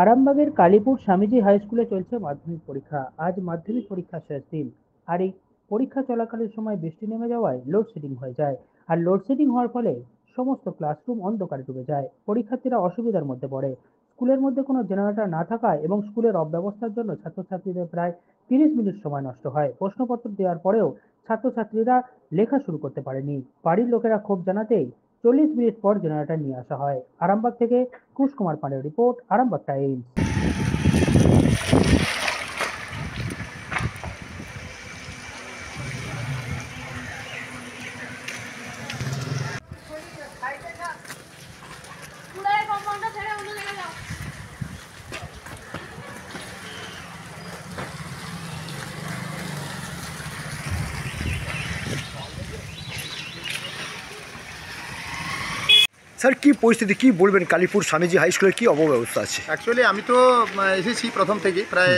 আরামবাগের কালীপুর স্বামীজি হাই স্কুলে চলছে মাধ্যমিক পরীক্ষা। আজ মাধ্যমিক পরীক্ষার শেষ দিন। আর এই পরীক্ষা চলাকালীন সময় বৃষ্টি নেমে যাওয়ায় লোডশেডিং হয়ে যায়। আর লোডশেডিং হওয়ার ফলে সমস্ত ক্লাসরুম অন্ধকারে ডুবে যায়। পরীক্ষার্থীরা অসুবিধার মধ্যে পড়ে। স্কুলের মধ্যে কোনো জেনারেটর না থাকায় এবং স্কুলের অব্যবস্থার জন্য ছাত্রছাত্রীদের প্রায় 30 মিনিট সময় নষ্ট হয়। প্রশ্নপত্র দেওয়ার পরেও ছাত্রছাত্রীরা লেখা শুরু করতে পারেনি। বাড়ির লোকেরা ক্ষোভ জানাতেই 40 মিনিট পর জেনারেটর নিয়ে আসা হয়। আরামবাগ থেকে কুশ কুমার পান্ডের রিপোর্ট, আরামবাগ টাইমস। স্যার কি পরিস্থিতি, কি বলবেন? কালীপুর স্বামীজি হাই স্কুলের কি অবব্যবস্থা আছে? অ্যাকচুয়ালি আমি তো এসেছি প্রথম থেকে, প্রায়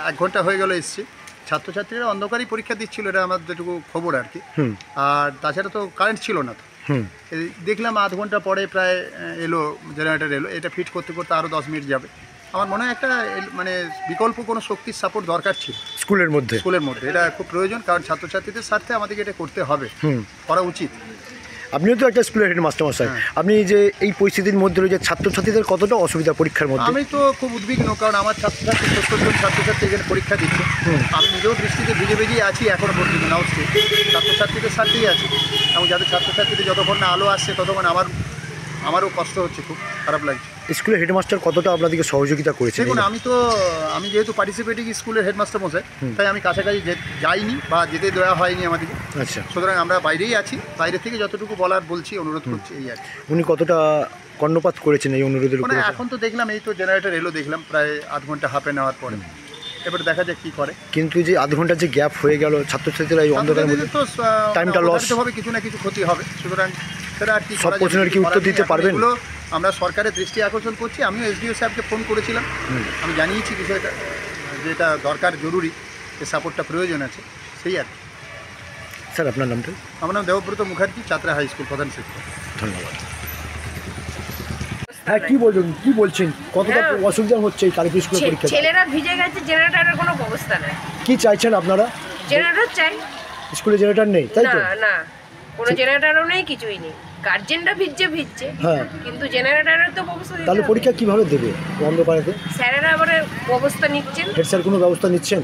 1 ঘন্টা হয়ে গেল এসেছি। ছাত্রছাত্রীরা অন্ধকারই পরীক্ষা দিচ্ছিল, এটা আমার যেটুকু খবর আর কি। আর তাছাড়া তো কারেন্ট ছিল না তো। দেখলাম আধ ঘন্টা পরে প্রায় এলো, জেনারেটর এলো। এটা ফিট করতে করতে আরও 10 মিনিট যাবে। আমার মনে হয় একটা মানে বিকল্প কোনো শক্তির সাপোর্ট দরকার ছিল স্কুলের মধ্যে। এটা খুব প্রয়োজন, কারণ ছাত্রছাত্রীদের স্বার্থে আমাদেরকে এটা করতে হবে, করা উচিত। আপনিও তো একটা স্কুলের হেডমাস্টার মশাই, আপনি যে এই পরিস্থিতির মধ্যে রয়েছে, ছাত্রছাত্রীদের কতটা অসুবিধা পরীক্ষার মধ্যে? আমি তো খুব উদ্বিগ্ন, কারণ আমার ছাত্রছাত্রী 70 জন ছাত্রছাত্রী এখানে পরীক্ষা দিচ্ছে। আমি নিজেও বৃষ্টিতে ভিজে ভিজেই আছি এখনও পর্যন্ত, নাও ছাত্রছাত্রীদের সাথেই আছি। এবং যাদের ছাত্রছাত্রীদের যতক্ষণ না আলো আসছে ততক্ষণ আমারও কষ্ট হচ্ছে, খুব খারাপ লাগছে। স্কুলের হেডমাস্টার কতটা আপনাদেরকে সহযোগিতা করেছে? দেখুন, আমি যেহেতু পার্টিসিপেটিং স্কুলের হেডমাস্টার মশাই, তাই আমি কাছাকাছি যাইনি বা যেতে দেওয়া হয়নি আমাদেরকে। আচ্ছা, সুতরাং আমরা বাইরেই আছি। বাইরে থেকে যতটুকু বলার বলছি, অনুরোধ করছি, এই আর কি। উনি কতটা কর্ণপাত করেছেন এই অনুরোধের উপরে? এখন তো দেখলাম এই তো জেনারেটর এলো, দেখলাম প্রায় আধ ঘন্টা, হাফ অ্যান আওয়ার পরে। এবার দেখা যাক কী করে। কিন্তু যে আধ ঘন্টার যে গ্যাপ হয়ে গেল, ছাত্রছাত্রীরা এই অন্ধকারের মধ্যে তো টাইমটা লস হবে, কিছু না কিছু ক্ষতি হবে। সুতরাং সেটা আর কি, সব প্রশ্নের কি উত্তর দিতে পারবেন? এগুলো আমরা সরকারের দৃষ্টি আকর্ষণ করছি। আমিও এসডিও সাহেবকে ফোন করেছিলাম, আমি জানিয়েছি বিষয়টা, যেটা দরকার, জরুরি, যে সাপোর্টটা প্রয়োজন আছে, সেই আর কি। স্যার আপনার নামটা? আমার নাম দেবব্রত মুখার্জি, ছাত্রা হাই স্কুল প্রধান শিক্ষক। ধন্যবাদ। হ্যাঁ, কি বলছেন কতটা অসুবিধা হচ্ছে এই কালীপুর স্কুলের পরীক্ষা? ছেলেরা ভিজে গেছে, জেনারেটরের কোনো ব্যবস্থা নেই। কি চাইছেন আপনারা? জেনারেটর চাই। স্কুলে জেনারেটর নেই, তাই তো? না, কোনো জেনারেটরও নেই, কিছুই নেই। গার্জেনরা ভিজছে, হ্যাঁ, কিন্তু জেনারেটরের তো ব্যবস্থা দিতে তাহলে হবে। পরীক্ষা কিভাবে দেবে অন্ধকারেতে? স্যারেরা আবার ব্যবস্থা নিচ্ছেন। হেড স্যার কোনো ব্যবস্থা নিচ্ছেন?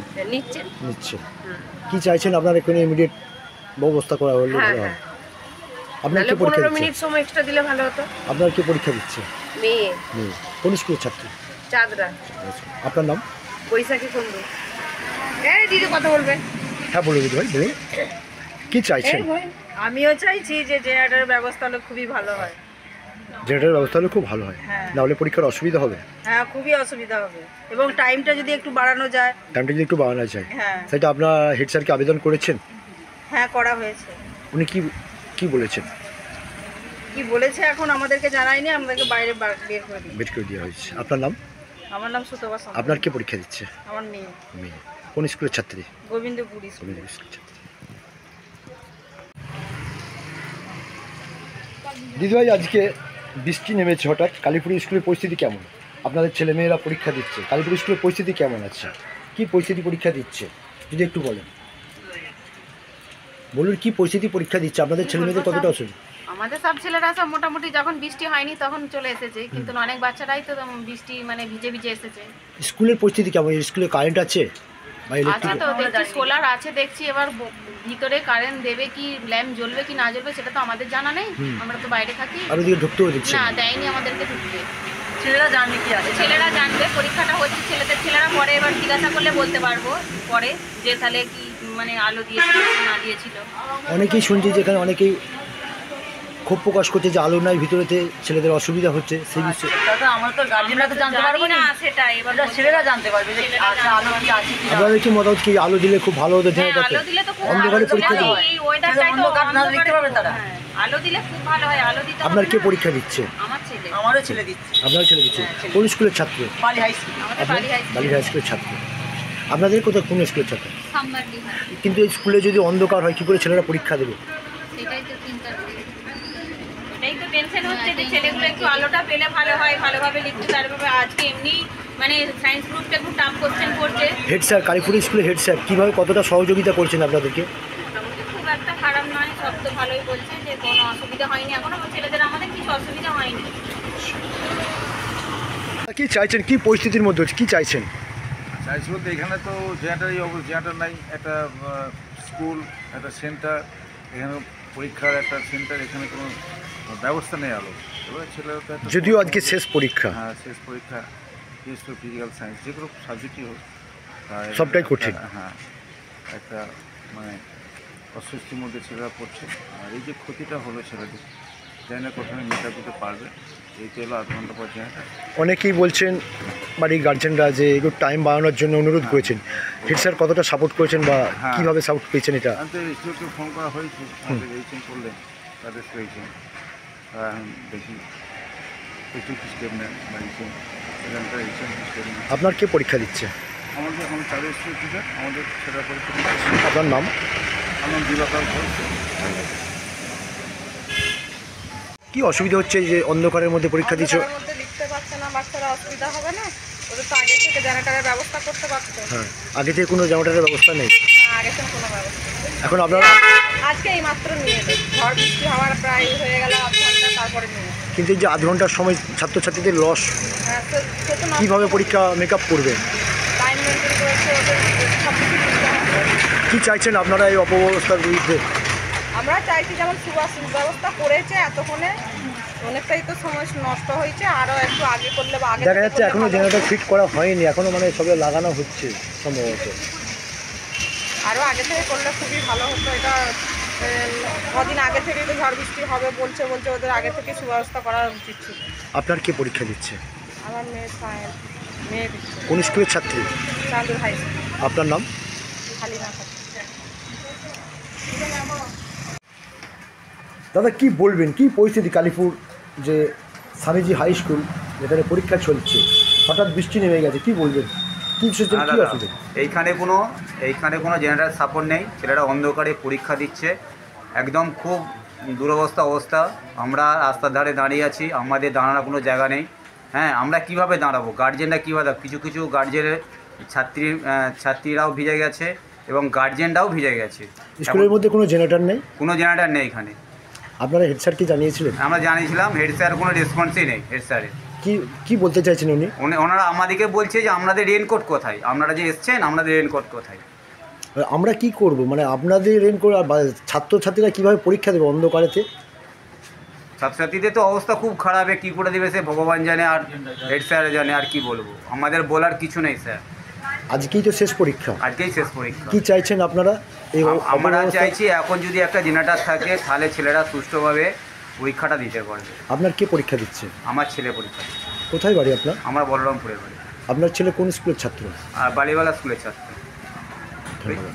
কি চাইছেন আপনারা? কোনো ইমিডিয়েট ব্যবস্থা করা হলে ভালো হয়। আপনার কি পরীক্ষা 15 মিনিট সময় এক্সট্রা দিলে ভালো হতো। আপনার কি পরীক্ষা দিচ্ছে? মেয়ে। কোন স্কুলের ছাত্রী? চাঁদরা। আপনার নাম? বৈশাখী কুন্ডু। দিদি কথা বলবেন? হ্যাঁ, বলুন দিদি ভাই, বলুন কি চাইছেন? আমিও চাইছি যে জেনারেটরের ব্যবস্থা হলে খুবই ভালো হয়। জেনারেটরের ব্যবস্থা হলে খুব ভালো হয়, না হলে পরীক্ষার অসুবিধা হবে। হ্যাঁ, খুবই অসুবিধা হবে, এবং টাইমটা যদি একটু বাড়ানো যায়। সেটা আপনার হেড স্যারকে আবেদন করেছেন? হ্যাঁ, করা হয়েছে। উনি কি বলেছেন? কি বলেছে এখন আমাদেরকে জানায়নি, আমাদেরকে বাইরে বের করে দেওয়া হয়েছে। আপনার নাম? আমার নাম সুতপা। আপনার কে পরীক্ষা দিচ্ছে? আমার মেয়ে। কোন স্কুলের ছাত্রী? গোবিন্দপুর স্কুল। দিদিভাই, আজকে বৃষ্টি নেমেছে হঠাৎ, কালীপুর স্কুলের পরিস্থিতি কেমন? আপনাদের ছেলেমেয়েরা পরীক্ষা দিচ্ছে, কালীপুর স্কুলের পরিস্থিতি কেমন আছে? কি পরিস্থিতি পরীক্ষা দিচ্ছে যদি একটু বলেন? কি পরিস্থিতি পরীক্ষা দিচ্ছে আপনাদের ছেলেমেয়েদের? কতটা অসুবিধা? আমাদের সব ছেলেরা সব মোটামুটি যখন বৃষ্টি হয়নি তখন চলে এসেছে, কিন্তু অনেক বাচ্চারাই তো বৃষ্টি মানে ভিজে ভিজে এসেছে। স্কুলের পরিস্থিতি কেমন? স্কুলে কারেন্ট আছে? আছে তো, দেখছি সোলার আছে দেখছি। এবার ভিতরে কারেন্ট দেবে কি, ল্যাম্প জ্বলবে কি না জ্বলবে সেটা তো আমাদের জানা নেই, আমরা তো বাইরে থাকি। আর ওদিকে ঢুকতেও দিচ্ছে না, দেয়নি আমাদেরকে ঢুকতে। ছেলেরা জানবে কি আছে, ছেলেরা জানবে, পরীক্ষাটা হচ্ছে ছেলেরা পরে এবার জিজ্ঞাসা করলে বলতে পারবো পরে যে তাহলে কি মানে আলো দিয়েছিল না দিয়েছিল। অনেকেই শুনছি যে এখানে অনেকেই ক্ষোভ প্রকাশ করছে যে আলো নাই ভিতরেতে, ছেলেদের অসুবিধা হচ্ছে সেই বিষয়ে। আমরা তো গার্জেনরা তো জানতে পারবো না, সেটা এবার ছেলেরা জানতে পারবে যে আলো কি আছে কি। আপনাদের কি মতামত? কি আলো দিলে খুব ভালো হতো? আলো দিলে তো খুব অন্ধকারে পরীক্ষা দেবে, এই ওয়েদারটাই তো অন্ধকারে দেখতে পারবে তারা। আলো দিলে খুব ভালো হয়, আলো দিতে। আপনার কে পরীক্ষা দিচ্ছে? আমার ছেলে। আমারও ছেলে দিচ্ছে। আপনার ছেলে দিচ্ছে? কোন স্কুলের ছাত্র? বালি হাই স্কুল। আমাদের বালি হাই বালি হাই স্কুলের ছাত্র। আপনাদের কোথায়, কোন স্কুলের ছাত্র? সামবাড়ি। কিন্তু এই স্কুলে যদি অন্ধকার হয় কি করে ছেলেরা পরীক্ষা দেবে? সেটাই তো চিন্তা, এটাই তো টেনশন হচ্ছে যে ছেলেগুলো একটু আলোটা পেলে ভালো হয়, ভালোভাবে লিখতে পারবে। আজকে এমনি মানে সায়েন্স গ্রুপটা একটু টাফ কোশ্চেন করছে। হেড স্যার, কালীপুর স্কুলের হেড স্যার কীভাবে কতটা সহযোগিতা করছেন আপনাদেরকে? মোটামুটি খুব একটা খারাপ নয়, সব তো ভালোই বলছে যে কোনো অসুবিধা হয়নি, এখনো ছেলেদের আমাদের কিছু অসুবিধা হয়নি। কি চাইছেন, কি পরিস্থিতির মধ্যে হচ্ছে, কি চাইছেন? চাইছি বলতে এখানে তো জেনারেটারই জেনারেটার নাই, একটা স্কুল, একটা সেন্টার, এখানে পরীক্ষার একটা সেন্টার, এখানে কোনো ব্যবস্থা নেই আলো। এবার ছেলেরা তো একটা যদিও আজকে শেষ পরীক্ষা, হ্যাঁ শেষ পরীক্ষা, বিশেষ করে ফিজিক্যাল সায়েন্স যে কোনো সাবজেক্টই হোক সবটাই কঠিন। হ্যাঁ, একটা মানে অস্বস্তির মধ্যে ছেলেরা পড়ছে। আর এই যে ক্ষতিটা হলো ছেলেদের, জানি না কোথায় মেকআপ দিতে পারবে। এই তো হলো 8 ঘন্টা পর জেনারেটার। অনেকেই বলছেন বাড়ির গার্জেনরা যে একটু টাইম বাড়ানোর জন্য অনুরোধ করেছেন, হেড স্যার কতটা সাপোর্ট করেছেন বা হ্যাঁ। কীভাবে সাপোর্ট পেয়েছেন এটা? আমি তো স্টুডেন্টকে ফোন করা হয়েছে, আমাদের রেজিস্ট্রেশন করলে তাদের হয়েছে, দেখি একটু স্টেপ নেন বা এখানকার স্টেপ নেন। আপনার কে পরীক্ষা দিচ্ছে? আমাদের এখন 4 স্কুল টিচার, আমাদের সেটা পরীক্ষা দিচ্ছে। আপনার নাম? আমার দিবাকর ঘোষ। কি অসুবিধা হচ্ছে যে অন্ধকারের মধ্যে পরীক্ষা দিচ্ছ? অন্ধকারের মধ্যে লিখতে পারছে না বাচ্চারা, অসুবিধা হবে না? ওদের তো আগে থেকে জেনারেটরের ব্যবস্থা করতে পারতো। হ্যাঁ, আগে থেকে কোনো জেনারেটরের ব্যবস্থা নেই, না, আগে থেকে কোনো ব্যবস্থা নেই। এখন আপনারা আজকে এই মাত্র নিয়ে এলো, ঝড় বৃষ্টি হওয়ার প্রায় হয়ে গেল 8 ঘন্টা, তারপরে নিয়ে এলো। কিন্তু এই যে আধ ঘন্টার সময় ছাত্রছাত্রীদের লস, হ্যাঁ, সে তো কীভাবে পরীক্ষা মেকআপ করবে? টাইম মেনটেন করেছে, ওদের সব কিছু বুঝতে হবে। কী চাইছেন আপনারা এই অপব্যবস্থার বিরুদ্ধে? আমরা চাইছি যেমন সুব্যবস্থা করেছে এতক্ষণে, অনেকটাই তো সময় নষ্ট হয়েছে, আরও একটু আগে করলে বা আগে দেখা থেকে যাচ্ছে করলে এখনও ভালো জেনারেটর হতো। ফিট করা হয়নি, এখনও মানে সবে লাগানো হচ্ছে সম্ভবত। আরও আগে থেকে করলে খুবই ভালো হতো। এটা কদিন আগে থেকেই তো ঝড় বৃষ্টি হবে বলছে, ওদের আগে থেকে সুব্যবস্থা করা উচিত ছিল। আপনার কে পরীক্ষা দিচ্ছে? আমার মেয়ে দিচ্ছে কোন স্কুলের ছাত্রী? চাঁদুর হাই স্কুল, আপনার নাম? খালি না থাকে। দাদা কি বলবেন, কি পরিস্থিতি কালীপুর যে স্বামীজি হাই স্কুল যেখানে পরীক্ষা চলছে, হঠাৎ বৃষ্টি নেমে গেছে, কি বলবেন, কি সিস্টেম, কি অসুবিধা? এইখানে কোনো জেনারেল সাপোর্ট নেই, ছেলেরা অন্ধকারে পরীক্ষা দিচ্ছে, একদম খুব অবস্থা। আমরা রাস্তার ধারে দাঁড়িয়ে আছি, আমাদের দাঁড়ানোর কোনো জায়গা নেই। হ্যাঁ, আমরা কিভাবে দাঁড়াবো? গার্জেনরা কীভাবে, কিছু গার্জেনের ছাত্রীরাও ভিজে গেছে এবং গার্জেনরাও ভিজে গেছে। স্কুলের মধ্যে কোনো জেনারেটর নেই? কোনো জেনারেটর নেই এখানে। আপনারা হেড স্যারকে জানিয়েছিলেন? আমরা জানিয়েছিলাম, হেড স্যার কোনো রেসপন্সই নেই। হেড স্যারের কি বলতে চাইছেন উনি? ওনারা আমাদেরকে বলছে যে আপনাদের রেনকোট কোথায়, আপনারা যে এসছেন আপনাদের রেনকোট কোথায়। আমরা কি করব, মানে আপনাদের রেনকোট, ছাত্রছাত্রীরা কীভাবে পরীক্ষা দেবে অন্ধকারেতে? ছাত্রছাত্রীদের তো অবস্থা খুব খারাপ, কী করে দেবে সে ভগবান জানে, আর হেড স্যার জানে। আর কি বলবো, আমাদের বলার কিছু নেই স্যার। আজকেই তো শেষ পরীক্ষা, আজকেই শেষ পরীক্ষা। কি চাইছেন আপনারা? আমরা চাইছি এখন যদি একটা জেনারেটর থাকে তাহলে ছেলেরা সুষ্ঠুভাবে পরীক্ষাটা দিতে পারবে। আপনার কে পরীক্ষা দিচ্ছে? আমার ছেলে পরীক্ষা দিচ্ছে। কোথায় বাড়ি আপনার? আমার বলরামপুরের বাড়ি। আপনার ছেলে কোন স্কুলের ছাত্র? আর বালিওয়ালা স্কুলের ছাত্র। ধন্যবাদ।